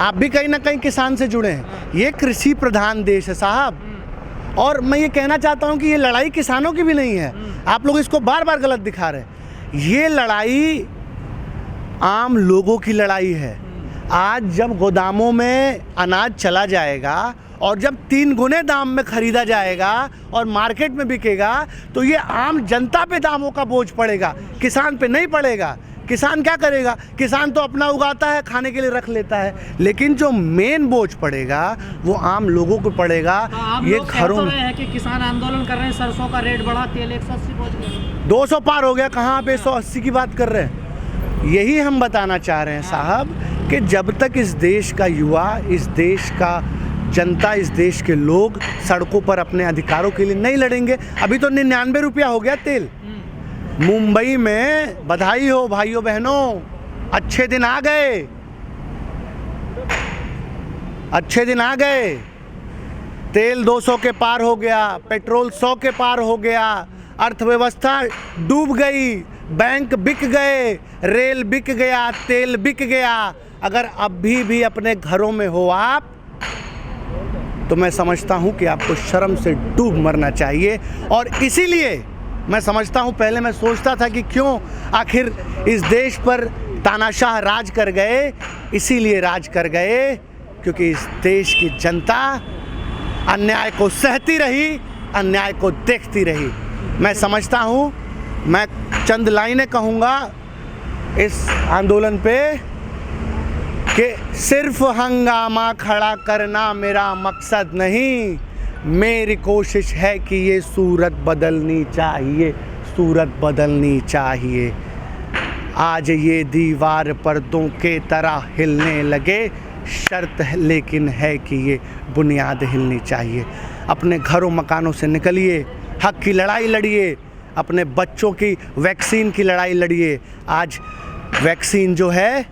आप भी कहीं ना कहीं किसान से जुड़े हैं। ये कृषि प्रधान देश है साहब। और मैं ये कहना चाहता हूँ कि ये लड़ाई किसानों की भी नहीं है। आप लोग इसको बार बार गलत दिखा रहे हैं। ये लड़ाई आम लोगों की लड़ाई है। आज जब गोदामों में अनाज चला जाएगा और जब 3 गुने दाम में ख़रीदा जाएगा और मार्केट में बिकेगा, तो ये आम जनता पे दामों का बोझ पड़ेगा, किसान पे नहीं पड़ेगा। किसान क्या करेगा? किसान तो अपना उगाता है, खाने के लिए रख लेता है, लेकिन जो मेन बोझ पड़ेगा वो आम लोगों को पड़ेगा। ये घरों में है कि किसान आंदोलन कर रहे हैं, सरसों का रेट बढ़ा, तेल 180 पहुंच गया, 200 पार हो गया, कहाँ पे 180 की बात कर रहे हैं। यही हम बताना चाह रहे हैं साहब कि जब तक इस देश का युवा, इस देश का जनता, इस देश के लोग सड़कों पर अपने अधिकारों के लिए नहीं लड़ेंगे। अभी तो 99 रुपया हो गया तेल। मुंबई में बधाई हो भाइयों बहनों, अच्छे दिन आ गए, अच्छे दिन आ गए। तेल 200 के पार हो गया, पेट्रोल 100 के पार हो गया, अर्थव्यवस्था डूब गई, बैंक बिक गए, रेल बिक गया, तेल बिक गया। अगर अभी भी अपने घरों में हो आप, तो मैं समझता हूं कि आपको शर्म से डूब मरना चाहिए। और इसीलिए मैं समझता हूं, पहले मैं सोचता था कि क्यों आखिर इस देश पर तानाशाह राज कर गए। इसीलिए राज कर गए क्योंकि इस देश की जनता अन्याय को सहती रही, अन्याय को देखती रही। मैं समझता हूं, मैं चंद लाइनें कहूँगा इस आंदोलन पे कि सिर्फ हंगामा खड़ा करना मेरा मकसद नहीं, मेरी कोशिश है कि ये सूरत बदलनी चाहिए, सूरत बदलनी चाहिए। आज ये दीवार पर्दों के तरह हिलने लगे, शर्त है लेकिन है कि ये बुनियाद हिलनी चाहिए। अपने घरों मकानों से निकलिए, हक की लड़ाई लड़िए, अपने बच्चों की वैक्सीन की लड़ाई लड़िए। आज वैक्सीन जो है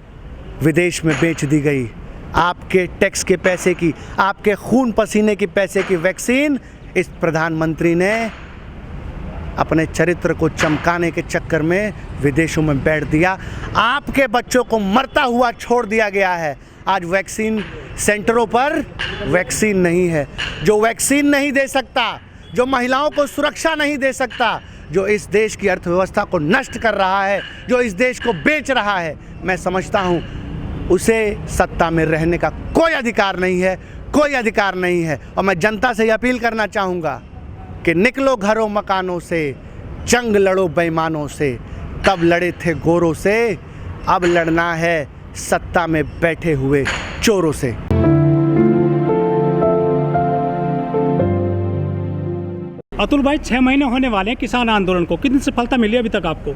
विदेश में बेच दी गई, आपके टैक्स के पैसे की, आपके खून पसीने की पैसे की वैक्सीन इस प्रधानमंत्री ने अपने चरित्र को चमकाने के चक्कर में विदेशों में बैठ दिया। आपके बच्चों को मरता हुआ छोड़ दिया गया है। आज वैक्सीन सेंटरों पर वैक्सीन नहीं है। जो वैक्सीन नहीं दे सकता, जो महिलाओं को सुरक्षा नहीं दे सकता, जो इस देश की अर्थव्यवस्था को नष्ट कर रहा है, जो इस देश को बेच रहा है, मैं समझता हूँ उसे सत्ता में रहने का कोई अधिकार नहीं है, कोई अधिकार नहीं है। और मैं जनता से अपील करना चाहूँगा कि निकलो घरों मकानों से, जंग लड़ो बेईमानों से। तब लड़े थे गोरों से, अब लड़ना है सत्ता में बैठे हुए चोरों से। अतुल भाई, 6 महीने होने वाले हैं किसान आंदोलन को, कितनी सफलता मिली अभी तक आपको?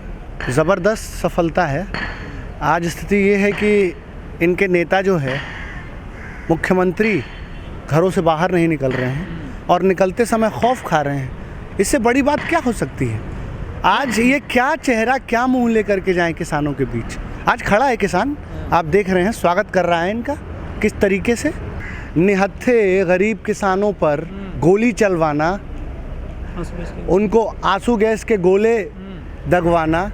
ज़बरदस्त सफलता है। आज स्थिति ये है कि इनके नेता जो है, मुख्यमंत्री, घरों से बाहर नहीं निकल रहे हैं और निकलते समय खौफ खा रहे हैं। इससे बड़ी बात क्या हो सकती है? आज ये क्या चेहरा, क्या मुंह लेकर के जाएं किसानों के बीच? आज खड़ा है किसान, आप देख रहे हैं, स्वागत कर रहा है इनका किस तरीके से। निहत्थे गरीब किसानों पर गोली चलवाना, उनको आंसू गैस के गोले दगवाना,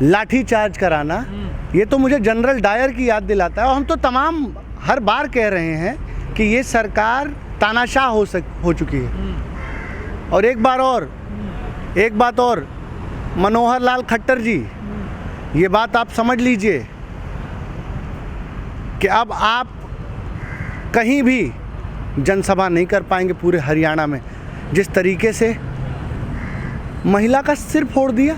लाठी चार्ज कराना, ये तो मुझे जनरल डायर की याद दिलाता है। और हम तो तमाम हर बार कह रहे हैं कि ये सरकार तानाशाह हो चुकी है। और एक बात और, मनोहर लाल खट्टर जी, ये बात आप समझ लीजिए कि अब आप कहीं भी जनसभा नहीं कर पाएंगे पूरे हरियाणा में। जिस तरीके से महिला का सिर फोड़ दिया,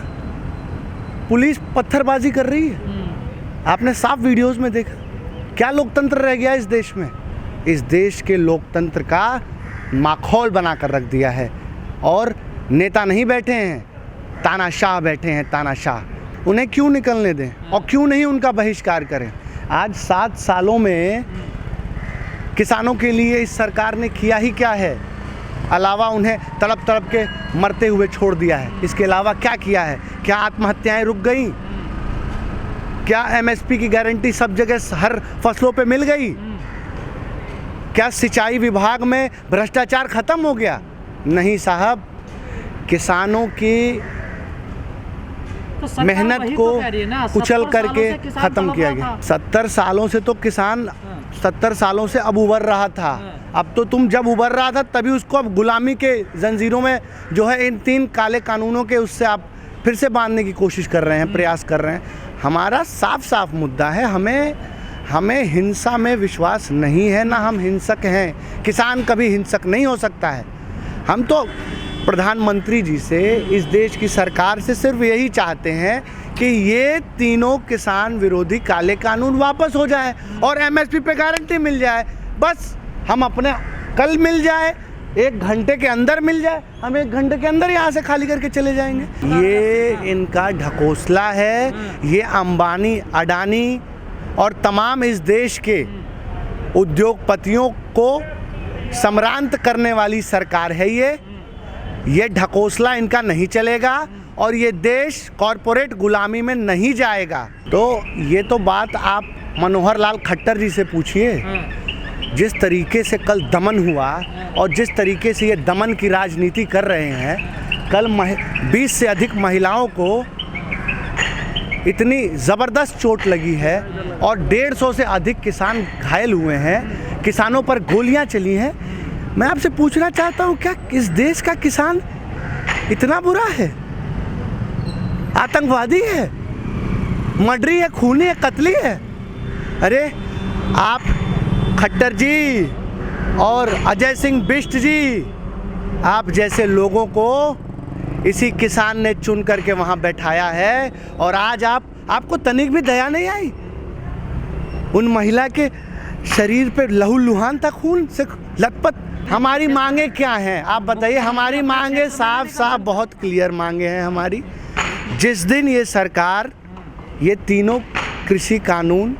पुलिस पत्थरबाजी कर रही है, आपने साफ वीडियोस में देखा। क्या लोकतंत्र रह गया इस देश में? इस देश के लोकतंत्र का माखौल बनाकर रख दिया है। और नेता नहीं बैठे हैं, तानाशाह बैठे हैं, तानाशाह। उन्हें क्यों निकलने दें और क्यों नहीं उनका बहिष्कार करें? आज 7 सालों में किसानों के लिए इस सरकार ने किया ही क्या है? अलावा उन्हें तड़प तड़प के मरते हुए छोड़ दिया है। इसके अलावा क्या किया है? क्या आत्महत्याएं रुक गई? क्या एमएसपी की गारंटी सब जगह हर फसलों पे मिल गई? क्या सिंचाई विभाग में भ्रष्टाचार खत्म हो गया? नहीं साहब, किसानों की मेहनत को कुचल करके ख़त्म किया गया। 70 सालों से तो किसान 70 सालों से अब उबर रहा था। अब तो तुम जब उबर रहा था तभी उसको अब गुलामी के जंजीरों में जो है इन 3 काले कानूनों के उससे आप फिर से बांधने की कोशिश कर रहे हैं, प्रयास कर रहे हैं। हमारा साफ साफ मुद्दा है, हमें हिंसा में विश्वास नहीं है, ना हम हिंसक हैं। किसान कभी हिंसक नहीं हो सकता है। हम तो प्रधानमंत्री जी से, इस देश की सरकार से सिर्फ यही चाहते हैं कि ये तीनों किसान विरोधी काले कानून वापस हो जाए और एमएसपी पे गारंटी मिल जाए। बस हम अपने कल मिल जाए, 1 घंटे के अंदर मिल जाए, हम 1 घंटे के अंदर यहाँ से खाली करके चले जाएंगे। ये इनका ढकोसला है। ये अंबानी, अडानी और तमाम इस देश के उद्योगपतियों को सम्रांत करने वाली सरकार है। ये ढकोसला इनका नहीं चलेगा और ये देश कॉरपोरेट गुलामी में नहीं जाएगा। तो ये तो बात आप मनोहर लाल खट्टर जी से पूछिए। जिस तरीके से कल दमन हुआ और जिस तरीके से ये दमन की राजनीति कर रहे हैं, कल 20 से अधिक महिलाओं को इतनी ज़बरदस्त चोट लगी है और 150 से अधिक किसान घायल हुए हैं, किसानों पर गोलियां चली हैं। मैं आपसे पूछना चाहता हूं, क्या इस देश का किसान इतना बुरा है? आतंकवादी है, मर्डरी है, खूनी है, कत्ली है? अरे आप खट्टर जी और अजय सिंह बिष्ट जी, आप जैसे लोगों को इसी किसान ने चुन करके वहाँ बैठाया है और आज आपको तनिक भी दया नहीं आई? उन महिला के शरीर पे लहूलुहान था, खून से लथपथ। हमारी मांगे क्या हैं आप बताइए? हमारी मांगे साफ साफ बहुत क्लियर मांगे हैं हमारी। जिस दिन ये सरकार ये तीनों कृषि कानून,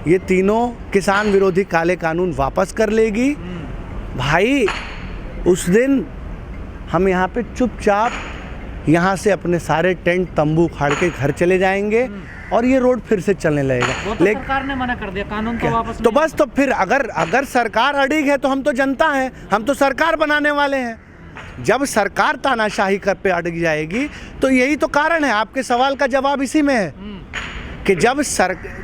ये तीनों किसान विरोधी काले कानून वापस कर लेगी, भाई उस दिन हम यहाँ पे चुपचाप यहाँ से अपने सारे टेंट तंबू उखाड़ के घर चले जाएंगे और ये रोड फिर से चलने लगेगा। वो तो सरकार ने मना कर दिया, कानून तो वापस तो बस, तो फिर अगर सरकार अड़िग है तो हम तो जनता हैं, हम तो सरकार बनाने वाले हैं। जब सरकार तानाशाही कर पे अड़ग जाएगी तो यही तो कारण है। आपके सवाल का जवाब इसी में है कि जब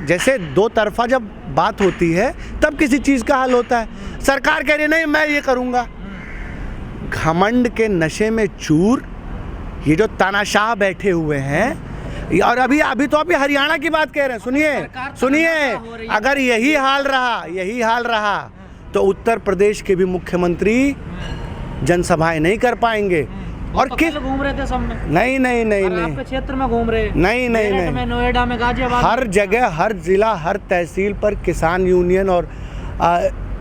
जैसे दो तरफा जब बात होती है तब किसी चीज़ का हल होता है। सरकार कह रही नहीं मैं ये करूँगा, घमंड के नशे में चूर ये जो तानाशाह बैठे हुए हैं। और अभी हरियाणा की बात कह रहे हैं, सुनिए अगर यही हाल रहा तो उत्तर प्रदेश के भी मुख्यमंत्री जनसभाएं नहीं कर पाएंगे। और तो किस घूम रहे थे सब में? नहीं आपके क्षेत्र में घूम रहे? नहीं, में, नोएडा में, गाजियाबाद, हर जगह, हर जिला, हर तहसील पर किसान यूनियन और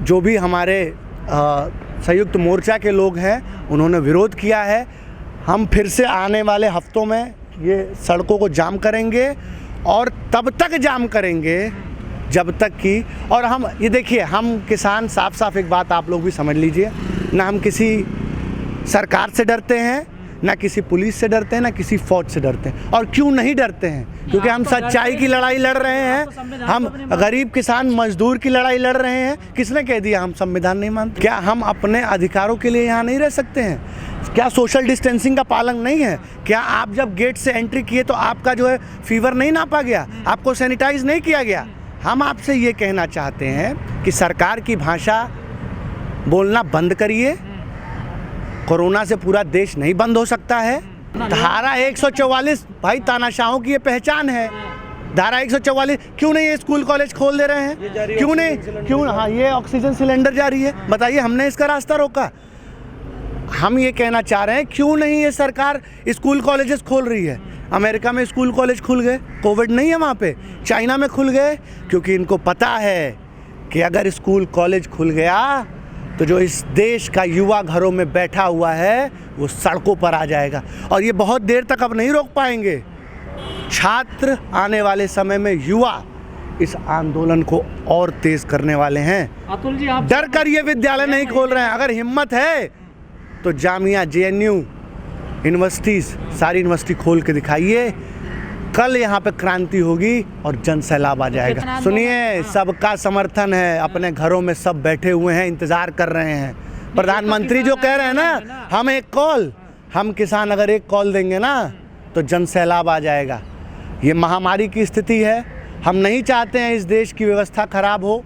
जो भी हमारे संयुक्त मोर्चा के लोग हैं उन्होंने विरोध किया है। हम फिर से आने वाले हफ्तों में ये सड़कों को जाम करेंगे और तब तक जाम करेंगे जब तक कि, और हम ये देखिए, हम किसान साफ एक बात आप लोग भी समझ लीजिए, ना हम किसी सरकार से डरते हैं, ना किसी पुलिस से डरते हैं, ना किसी फौज से डरते हैं। और क्यों नहीं डरते हैं? क्योंकि हम सच्चाई की लड़ाई लड़ रहे हैं, हम गरीब किसान मजदूर की लड़ाई लड़ रहे हैं। किसने कह दिया हम संविधान नहीं मानते? क्या हम अपने अधिकारों के लिए यहाँ नहीं रह सकते हैं? क्या सोशल डिस्टेंसिंग का पालन नहीं है? क्या आप जब गेट से एंट्री किए तो आपका जो है फीवर नहीं नापा गया, आपको सैनिटाइज नहीं किया गया? हम आपसे ये कहना चाहते हैं कि सरकार की भाषा बोलना बंद करिए। कोरोना से पूरा देश नहीं बंद हो सकता है। धारा 144 भाई तानाशाहों की ये पहचान है। धारा 144 क्यों नहीं ये स्कूल कॉलेज खोल दे रहे हैं? क्यों नहीं? क्यों? हाँ, ये ऑक्सीजन सिलेंडर जारी है, बताइए हमने इसका रास्ता रोका? हम ये कहना चाह रहे हैं क्यों नहीं ये सरकार स्कूल कॉलेजेस खोल रही है? अमेरिका में स्कूल कॉलेज खुल गए, कोविड नहीं है वहाँ पे। चाइना में खुल गए क्योंकि इनको पता है कि अगर स्कूल कॉलेज खुल गया तो जो इस देश का युवा घरों में बैठा हुआ है वो सड़कों पर आ जाएगा और ये बहुत देर तक अब नहीं रोक पाएंगे। छात्र आने वाले समय में, युवा इस आंदोलन को और तेज करने वाले हैं। अतुल जी, आप डर कर ये विद्यालय नहीं खोल रहे हैं। अगर हिम्मत है तो जामिया, JNU, यूनिवर्सिटीज़, सारी यूनिवर्सिटी खोल के दिखाइए। कल यहाँ पे क्रांति होगी और जन सैलाब आ जाएगा। सुनिए, सबका समर्थन है, अपने घरों में सब बैठे हुए हैं, इंतज़ार कर रहे हैं। प्रधानमंत्री जो कह रहे हैं ना, हम किसान अगर एक कॉल देंगे ना तो जन सैलाब आ जाएगा। ये महामारी की स्थिति है, हम नहीं चाहते हैं इस देश की व्यवस्था खराब हो।